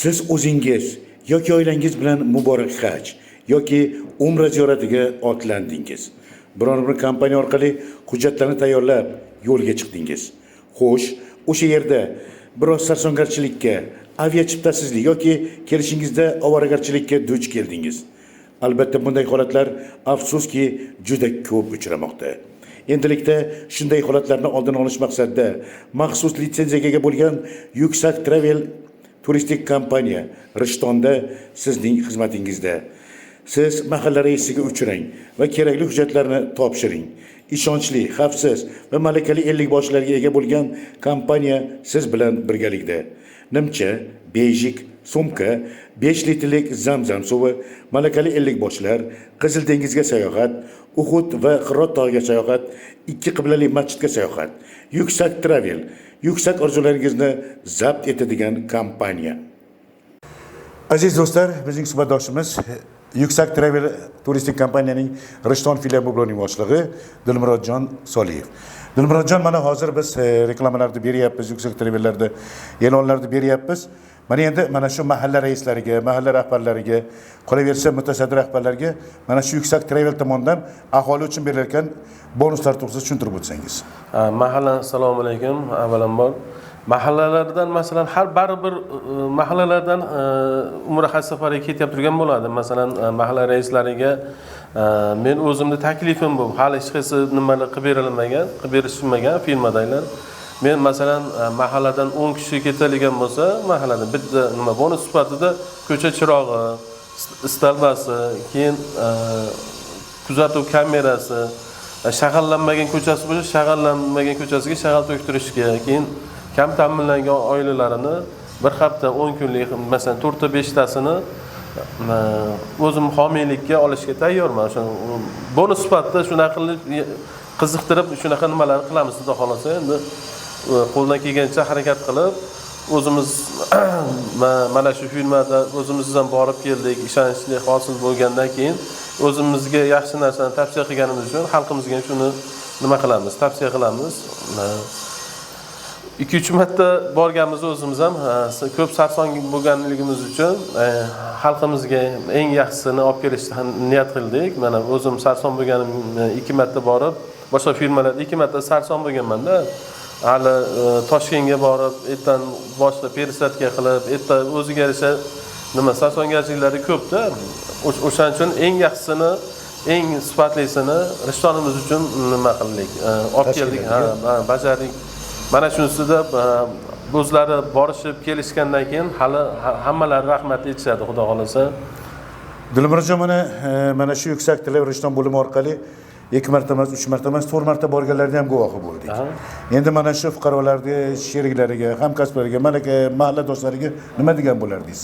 Siz o'zingiz yoki oilangiz bilan muborak haj yoki umra ziyoratiga otlandingiz. Biror bir kompaniya orqali hujjatlarni tayyorlab yo'lga chiqdingiz. Xo'sh, o'sha yerda biroz sarsongarchilikka, avia chiptasizlik yoki kelishingizda ovoragarchilikka duch keldingiz. Albatta bunday holatlar afsuski juda ko'p uchramoqda. Endilikda shunday holatlarni oldini olish maqsadida maxsus litsenziyaga ega bo'lgan Yuksak Travel turistik kompaniya Rishtonda sizning xizmatingizda. Siz mahalla raisiga uchrang va kerakli hujjatlarni topshiring. Ishonchli, xavfsiz va malakali ellikboshlarga ega bo'lgan kompaniya siz bilan birgalikda. Nimcha, bejik, sumka, 5 litrlik zamzam suvi, malakali ellikboshlar, Qizil dengizga sayohat, Uhud va Hirot tog'iga sayohat, 2 qiblali masjidga sayohat. Yuksak Travel, yuksak orzularingizni zabt etadigan kompaniya. Aziz do'stlar, bizning suhbatdoshimiz Yuksak Travel turistik kompaniyaning Rishton filiali bo'limi boshlig'i Dilmurodjon Soliyev. Dilmurodjon, mana hozir biz reklamalarni beryapmiz, Yuksak Travellarda e'lonlarni beryapmiz. Mana endi mana shu mahalla raislariga, mahalla rahbarlariga, qolaversa mutasaddi rahbarlarga mana shu Yuksak Travel tomonidan aholi uchun berilayotgan bonuslar to'g'risida tushuntirib o'tsangiz. Mahalla, assalomu alaykum. Avvalambor mahallalardan masalan har baribir mahallalardan umra haj safariga ketyapti turgan bo'ladi. Masalan, mahalla raislariga men o'zimning taklifim bu. Hali hech qaysi nimalar qilib berilmagan, qilib berishmagan firmadagilar. Men masalan mahalladan 10 kishi ketadigan bo'lsa, mahalladan bitta nima bonus sifatida ko'cha chirog'i, istalmasi, keyin kuzatuv kamerasi, shag'allanmagan ko'chasi bo'lsa, shag'allanmagan ko'chasiga shag'al to'ktirishga, keyin kam ta'minlangan oilalarini bir hafta 10 kunlik masalan 4 ta 5 tasini o'zim homiylikka olishga tayyorman. O'sha bonus sifatida shunaqa qilib qiziqtirib shunaqa nimalarni qilamiz xudo xolasa. Endi qo'ldan kelgancha harakat qilib o'zimiz mana shu firmada o'zimizdan borib keldik, ishonchli hosil bo'lgandan keyin o'zimizga yaxshi narsani tavsiya qilganimiz uchun xalqimizga shuni nima qilamiz, tavsiya qilamiz. 2-3 marta borganmiz o'zimiz ham ko'p sarson bo'lganligimiz uchun xalqimizga eng yaxshisini olib kelishni niyat qildik. Mana o'zim sarson bo'lganim 2 marta borib, boshqa firmalarda 2 marta sarson bo'lganman-da. Hali Toshkentga borib, ertan boshqa perisatga qilib, erta o'ziga yarasha nima sarsongarchiliklari ko'p-da. O'shaning uchun eng yaxshisini, eng sifatlisini Rishtonimiz uchun nima qildik? Olib keldik, bajardik. Mana shunisida o'zlari borishib kelishgandan keyin hali hammalari rahmat aytishadi, xudo xolasa. Dilmurodjon, mana shu Yuksak Travel Rishton bo'limi orqali 2 marta emas, 3 marta emas, 4 marta borganlarni ham guvohi bo'ldik. Endi mana shu fuqarolarga, sheriklariga, hamkasblariga, mahalladoshlariga nima degan bo'lardingiz?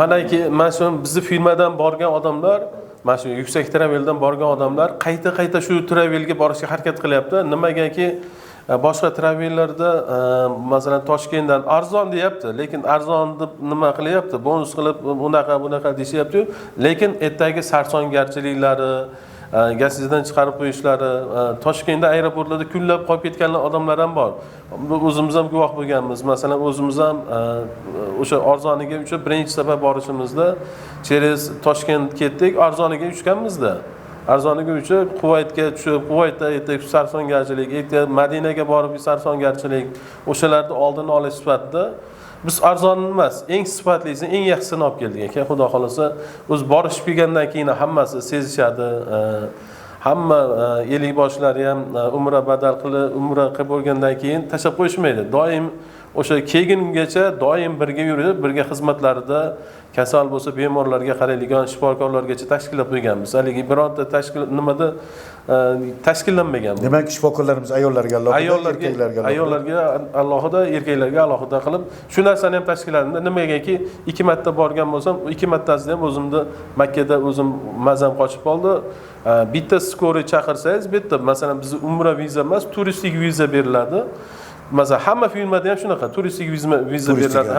Mana shu bizning firmadan borgan odamlar, mana shu Yuksak Traveldan borgan odamlar qayta shu travelga borishga harakat qilyapti. Nimagaki boshqa travellarda masalan Toshkentdan arzon deyapti, lekin arzon deb nima qilyapti? Bonus qilib bunaqa deyapti-yu, lekin ertagi sarsongarchiliklari, gazetadan chiqarib qo'yishlari, Toshkentda aeroportlarda kunlab qolib ketgan odamlar ham bor. O'zimiz ham guvoh bo'lganmiz. Masalan, o'zimiz ham o'sha arzoniga uchib birinchi safar borishimizda через Toshkent ketdik, arzoniga uchganmizda. Arzoniga uchib Quvaytga tushib, Quvaytda sarsongarchilik, Madinaga borib sarsongarchilik, o'shalarni oldini olish sifatida biz arzon emas, eng sifatlisini, eng yaxshisini olib keldik ekan. Xudo xolasa, o'z borishib kelgandan keyin hammasi sezishadi. Hamma ellikboshlari ham umra badal qilib, umra qilib bo'lgandan keyin tashlab qo'yishmaydi. Doim o'sha kelgungacha doim birga yurib, birga xizmatlarida kasal bo'lsa bemorlarga qaraydigan shifokorlargacha tashkillab qo'yganmiz. Haligi bironta tashkil nimada tashkillanmagan. Demak, shifokorlarimiz ayollarga alohida, ayollarga alohida, erkaklarga alohida qilib shu narsani ham tashkilladimda. Nimagaki 2 marta borgan bo'lsam, 2 martasida ham o'zimda Makkada o'zim mazam qochib qoldi. Bitta skoriy chaqirsangiz, bitta masalan bizning umra viza emas, turistik viza beriladi. Masalan, hamma filmlarda ham shunaqa turistik viza beriladi.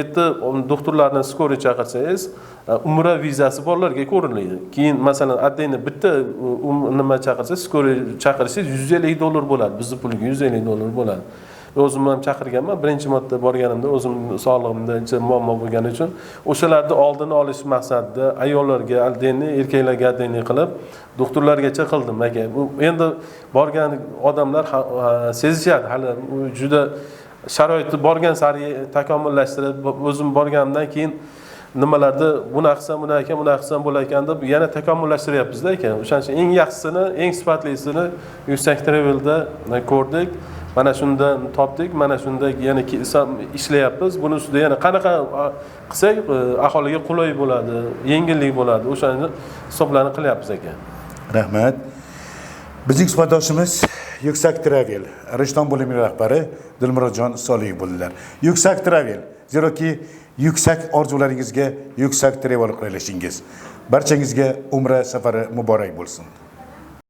Endi doktorlarni skoriy chaqirsangiz, umra vizasi borlarga ko'rinadi. Keyin masalan, atayni bitta nima chaqirsangiz, skoriy chaqirishingiz $150 bo'ladi. Bizning pulga $150 bo'ladi. o'zim ham chaqirganman. Birinchi marta borganimda o'zim sog'lig'imda muammo bo'lgani uchun o'shalarni oldini olish maqsadida ayollarga aldenni, erkaklarga aldenni qilib, doktorlargacha qildim aka. Bu endi borgan odamlar sezishadi, hali juda sharoitni borgan sari takomillashtirib, o'zim borganimdan keyin nimalarda buni qilsam, buni qilsam bo'lar ekan deb yana takomillashtiryapmiz-da ekan. O'shaning uchun eng yaxshisini, eng sifatlisini Yuksak Travel'da ko'rdik. Mana shundan topdik, mana shunda yana ishlayapmiz. Buni ustida yana qanaqa qilsak aholiga qulay bo'ladi, yengillik bo'ladi. O'shani hisoblarni qilyapmiz ekan. Rahmat. Bizning suhbatdoshimiz Yuksak Travel Rishton bo'limi rahbari Dilmurodjon Soliyev bo'ldilar. Yuksak Travel, zeroki yuksak orzularingizga Yuksak Travel qilishingiz. Barchangizga umra safari muborak bo'lsin.